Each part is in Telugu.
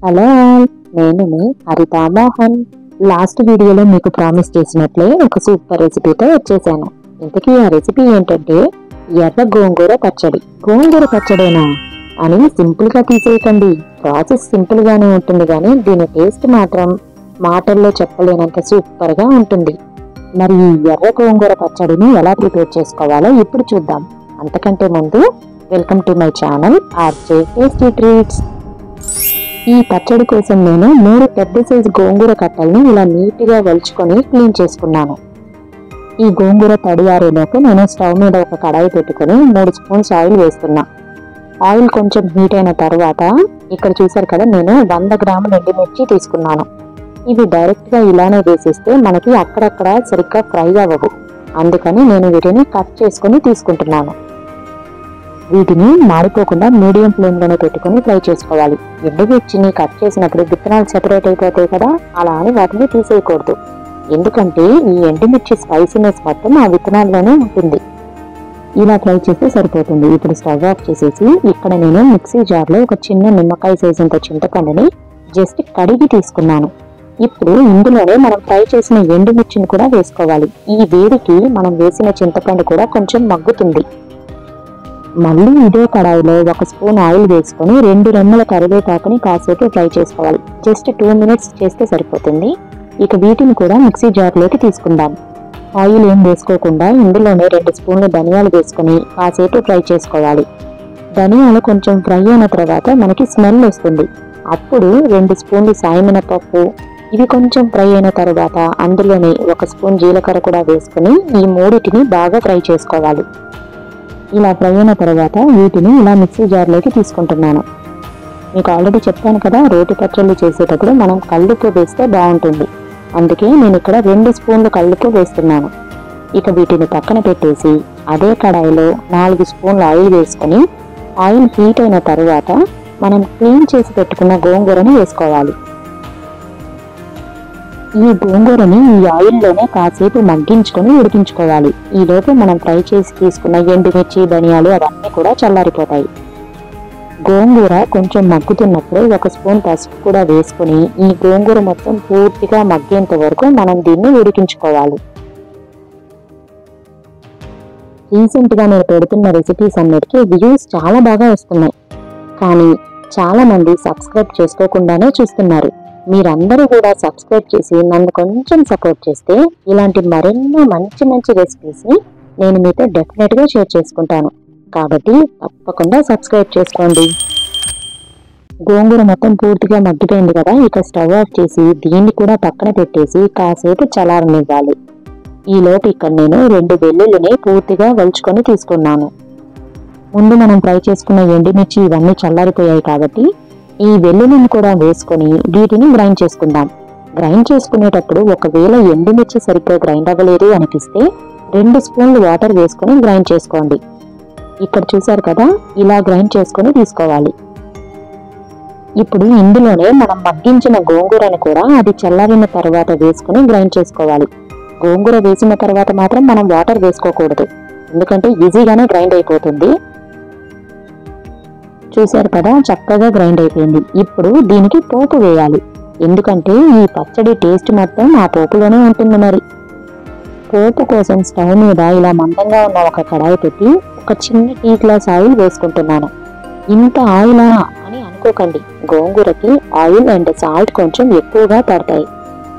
హలో ఆల్, నేను మీ హరిత మోహన్. లాస్ట్ వీడియోలో మీకు ప్రామిస్ చేసినట్లే ఒక సూపర్ రెసిపీతో వచ్చేసాను. ఇంతకీ ఆ రెసిపీ ఏంటంటే ఎర్ర గోంగూర పచ్చడి. గోంగూర పచ్చడేనా అని సింపుల్ గా తీసేయకండి. ప్రాసెస్ సింపుల్ గానే ఉంటుంది, కానీ దీని టేస్ట్ మాత్రం మాటల్లో చెప్పలేనంత సూపర్ గా ఉంటుంది. మరి ఈ ఎర్ర గోంగూర పచ్చడిని ఎలా ప్రిపేర్ చేసుకోవాలో ఇప్పుడు చూద్దాం. అంతకంటే ముందు welcome to my channel RJ tasty treats. ఈ పచ్చడి కోసం నేను 3 పెద్ద సైజు గోంగూర కట్టల్ని ఇలా నీట్గా వలుచుకొని క్లీన్ చేసుకున్నాను. ఈ గోంగూర తడి ఆరేలోపు నేను స్టవ్ మీద ఒక కడాయి పెట్టుకుని 3 స్పూన్స్ ఆయిల్ వేస్తున్నా. ఆయిల్ కొంచెం హీట్ అయిన తర్వాత ఇక్కడ చూసారు కదా, నేను 100 గ్రాముల ఎండుమిర్చి తీసుకున్నాను. ఇవి డైరెక్ట్ గా ఇలానే వేసేస్తే మనకి అక్కడక్కడ సరిగ్గా ఫ్రై అవ్వవు, అందుకని నేను వీటిని కట్ చేసుకుని తీసుకుంటున్నాను. వీటిని మాడిపోకుండా మీడియం ఫ్లేమ్ లోనే పెట్టుకుని ఫ్రై చేసుకోవాలి. ఎండుమిర్చిని కట్ చేసినప్పుడు విత్తనాలు సెపరేట్ అయిపోతాయి కదా, అలా అని వాటిని తీసేయకూడదు. ఎందుకంటే ఈ ఎండుమిర్చి స్పైసీనెస్ మొత్తం ఆ విత్తనాల్లోనే ఉంటుంది. ఇలా ఫ్రై చేస్తే సరిపోతుంది. ఇప్పుడు స్టవ్ ఆఫ్ చేసేసి ఇక్కడ నేను మిక్సీ జార్ లో ఒక చిన్న నిమ్మకాయ సైజంత చింతపండుని జస్ట్ కడిగి తీసుకున్నాను. ఇప్పుడు ఇందులోనే మనం ఫ్రై చేసిన ఎండుమిర్చిని కూడా వేసుకోవాలి. ఈ వేడికి మనం వేసిన చింతపండు కూడా కొంచెం మగ్గుతుంది. మళ్ళీ ఇదే కడాయిలో 1 స్పూన్ ఆయిల్ వేసుకొని 2 రెమ్మల కరివేపాకుని కాసేపు ఫ్రై చేసుకోవాలి. జస్ట్ 2 మినిట్స్ చేస్తే సరిపోతుంది. ఇక వీటిని కూడా మిక్సీ జార్లోకి తీసుకుందాం. ఆయిల్ ఏం వేసుకోకుండా ఇందులోనే 2 స్పూన్లు ధనియాలు వేసుకొని కాసేపు ఫ్రై చేసుకోవాలి. ధనియాలు కొంచెం ఫ్రై అయిన తర్వాత మనకి స్మెల్ వస్తుంది. అప్పుడు 2 స్పూన్లు సాయమినపప్పు, ఇవి కొంచెం ఫ్రై అయిన తర్వాత అందులోనే 1 స్పూన్ జీలకర్ర కూడా వేసుకుని ఈ మూడింటిని బాగా ఫ్రై చేసుకోవాలి. ఇలా ఫ్రై అయిన తర్వాత వీటిని ఇలా మిక్సీ జార్లోకి తీసుకుంటున్నాను. మీకు ఆల్రెడీ చెప్పాను కదా, రోటి పచ్చళ్ళు చేసేటప్పుడు మనం కల్లుప్పు వేస్తే బాగుంటుంది. అందుకే నేను ఇక్కడ 2 స్పూన్లు కల్లుప్పు వేస్తున్నాను. ఇక వీటిని పక్కన పెట్టేసి అదే కడాయిలో 4 స్పూన్ల ఆయిల్ వేసుకొని ఆయిల్ హీట్ అయిన తర్వాత మనం క్లీన్ చేసి పెట్టుకున్న గోంగూరని వేసుకోవాలి. ఈ గోంగూరని ఈ ఆయిల్లోనే కాసేపు మగ్గించుకొని ఉడికించుకోవాలి. ఈలోపు మనం ఫ్రై చేసి తీసుకున్న ఎండుమిర్చి, ధనియాలు అవన్నీ కూడా చల్లారిపోతాయి. గోంగూర కొంచెం మగ్గుతున్నప్పుడు 1 స్పూన్ పసుపు కూడా వేసుకుని ఈ గోంగూర మొత్తం పూర్తిగా మగ్గేంత వరకు మనం దీన్ని ఉడికించుకోవాలి. రీసెంట్ గా నేను పెడుతున్న రెసిపీస్ అన్నిటికీ వ్యూస్ చాలా బాగా వస్తున్నాయి, కానీ చాలా మంది సబ్స్క్రైబ్ చేసుకోకుండానే చూస్తున్నారు. మీరందరూ కూడా సబ్స్క్రైబ్ చేసి నన్ను కొంచెం సపోర్ట్ చేస్తే ఇలాంటి మరెన్నో మంచి మంచి రెసిపీస్ ని నేను మీతో డెఫినెట్ గా షేర్ చేసుకుంటాను. కాబట్టి తప్పకుండా సబ్స్క్రైబ్ చేసుకోండి. గోంగూర మొత్తం పూర్తిగా మగ్గిపోయింది కదా, ఇక స్టవ్ ఆఫ్ చేసి దీన్ని కూడా పక్కన పెట్టేసి కాసేపు చల్లారనివ్వాలి. ఈలోపు ఇక్కడ నేను 2 వెల్లుల్లిని పూర్తిగా వలుచుకొని తీసుకున్నాను. ముందు మనం ఫ్రై చేసుకున్న ఎండుమిర్చి ఇవన్నీ చల్లారిపోయాయి కాబట్టి ఈ వెల్లుల్లిని కూడా వేసుకొని వీటిని గ్రైండ్ చేసుకుందాం. గ్రైండ్ చేసుకునేటప్పుడు ఒకవేళ ఎండుమిర్చి సరిగ్గా గ్రైండ్ అవ్వలేదు అనిపిస్తే 2 స్పూన్లు వాటర్ వేసుకొని గ్రైండ్ చేసుకోండి. ఇక్కడ చూసారు కదా, ఇలా గ్రైండ్ చేసుకొని తీసుకోవాలి. ఇప్పుడు ఇందులోనే మనం మగ్గించిన గోంగూరని కూడా అది చల్లారిన తర్వాత వేసుకుని గ్రైండ్ చేసుకోవాలి. గోంగూర వేసిన తర్వాత మాత్రం మనం వాటర్ వేసుకోకూడదు, ఎందుకంటే ఈజీగానే గ్రైండ్ అయిపోతుంది. చూసారు కదా, చక్కగా గ్రైండ్ అయిపోయింది. ఇప్పుడు దీనికి పోపు వేయాలి, ఎందుకంటే ఈ పచ్చడి టేస్ట్ మొత్తం ఆ పోపులోనే ఉంటుంది. మరి పోపు కోసం స్టవ్ మీద ఇలా మందంగా ఉన్న ఒక కడాయి పెట్టి ఒక చిన్న టీ గ్లాస్ ఆయిల్ వేసుకుంటున్నాను. ఇంత ఆయిలా అని అనుకోకండి, గోంగూరకి ఆయిల్ అండ్ సాల్ట్ కొంచెం ఎక్కువగా పడతాయి.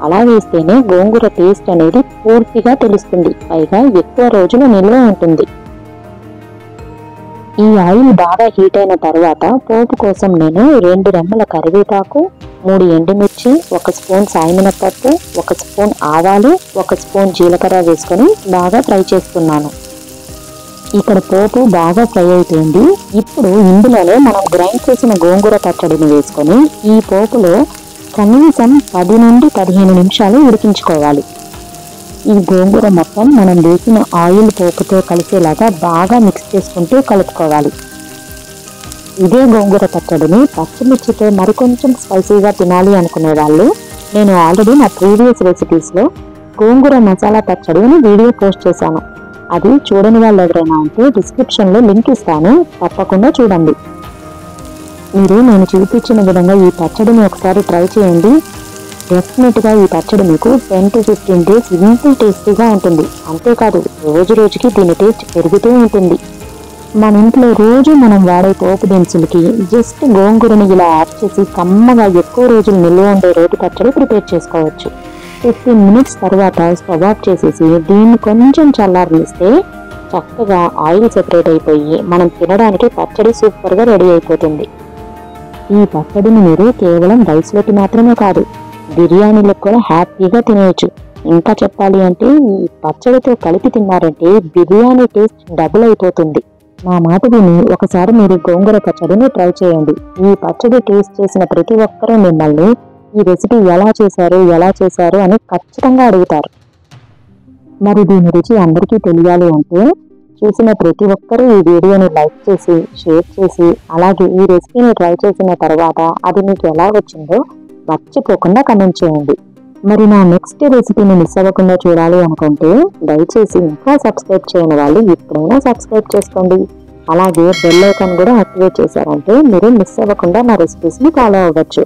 అలా వేస్తేనే గోంగూర టేస్ట్ అనేది పూర్తిగా తెలుస్తుంది, పైగా ఎక్కువ రోజులు నిల్వ ఉంటుంది. ఈ ఆయిల్ బాగా హీట్ అయిన తర్వాత పోపు కోసం నేను 2 రెమ్మల కరివేపాకు, 3 ఎండుమిర్చి, 1 స్పూన్ సాయమినపప్పు, 1 స్పూన్ ఆవాలు, 1 స్పూన్ జీలకర్ర వేసుకొని బాగా ఫ్రై చేస్తున్నాను. ఇక్కడ పోపు బాగా ఫ్రై అయిపోయింది. ఇప్పుడు ఇందులోనే మనం గ్రైండ్ చేసిన గోంగూర పచ్చడిని వేసుకొని ఈ పోపులో కనీసం 10 నుండి 15 నిమిషాలు ఉడికించుకోవాలి. ఈ గోంగూర మొత్తం మనం వేసిన ఆయిల్ పోపుతో కలిసేలాగా బాగా మిక్స్ చేసుకుంటూ కలుపుకోవాలి. ఇదే గోంగూర పచ్చడిని పచ్చిమిర్చితో మరికొంచెం స్పైసీగా తినాలి అనుకునే వాళ్ళు, నేను ఆల్రెడీ నా ప్రీవియస్ రెసిపీస్లో గోంగూర మసాలా పచ్చడి అని వీడియో పోస్ట్ చేశాను. అది చూడని వాళ్ళు ఎవరైనా ఉంటే డిస్క్రిప్షన్లో లింక్ ఇస్తాను, తప్పకుండా చూడండి. మీరు నేను చూపించిన విధంగా ఈ పచ్చడిని ఒకసారి ట్రై చేయండి. డెఫినెట్గా ఈ పచ్చడి మీకు 10 to 15 days ఇంత టేస్టీగా ఉంటుంది. అంతేకాదు రోజు రోజుకి దీని టేస్ట్ పెరుగుతూ ఉంటుంది. మన ఇంట్లో రోజు మనం వాడే పోపు దినుసులకి జస్ట్ గోంగూరని ఇలా యాడ్ చేసి కమ్మగా ఎక్కువ రోజులు నిల్వ ఉండే రోటి పచ్చడి ప్రిపేర్ చేసుకోవచ్చు. 15 minutes తర్వాత స్టవ్ ఆఫ్ చేసేసి దీన్ని కొంచెం చల్లారనిస్తే చక్కగా ఆయిల్ సెపరేట్ అయిపోయి మనం తినడానికి పచ్చడి సూపర్గా రెడీ అయిపోతుంది. ఈ పచ్చడిని మీరు కేవలం రైస్లోకి మాత్రమే కాదు, బిర్యానీలకు కూడా హ్యాపీగా తినేయచ్చు. ఇంకా చెప్పాలి అంటే ఈ పచ్చడితో కలిపి తిన్నారంటే బిర్యానీ టేస్ట్ డబుల్ అయిపోతుంది. నా మాట విని ఒకసారి మీరు గోంగూర పచ్చడిని ట్రై చేయండి. ఈ పచ్చడి టేస్ట్ చేసిన ప్రతి ఒక్కరూ మిమ్మల్ని ఈ రెసిపీ ఎలా చేశారు అని ఖచ్చితంగా అడుగుతారు. మరి దీని రుచి అందరికీ తెలియాలి అంటే చూసిన ప్రతి ఒక్కరూ ఈ వీడియోని లైక్ చేసి షేర్ చేసి అలాగే ఈ రెసిపీని ట్రై చేసిన తర్వాత అది మీకు ఎలా వచ్చిందో మర్చిపోకుండా కమెంట్ చేయండి. మరి నా నెక్స్ట్ రెసిపీని మిస్ అవ్వకుండా చూడాలి అనుకుంటే దయచేసి ఇంకా సబ్స్క్రైబ్ చేయని వాళ్ళు ఇప్పుడైనా సబ్స్క్రైబ్ చేసుకోండి. అలాగే బెల్ ఐకాన్ కూడా యాక్టివేట్ చేశారంటే మీరు మిస్ అవ్వకుండా నా రెసిపీస్ని ఫాలో అవ్వచ్చు.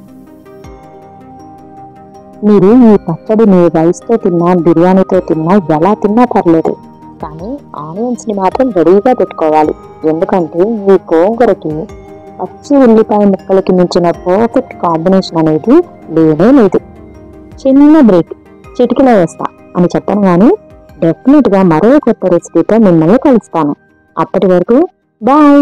మీరు ఈ పచ్చడిని రైస్తో తిన్నా బిర్యానీతో తిన్నా ఎలా తిన్నా పర్లేదు, కానీ ఆనియన్స్ని మాత్రం రెడీగా పెట్టుకోవాలి. ఎందుకంటే ఈ గోంగూరకి పచ్చి ఉల్లిపాయ ముక్కలకి మించిన పర్ఫెక్ట్ కాంబినేషన్ అనేది లేనే లేదు. చిన్న బ్రేక్, చిటికలో వేస్తా అని చెప్పను కానీ డెఫినెట్గా మరో కొత్త రెసిపీతో మిమ్మల్ని కలుస్తాను. అప్పటి వరకు బాయ్.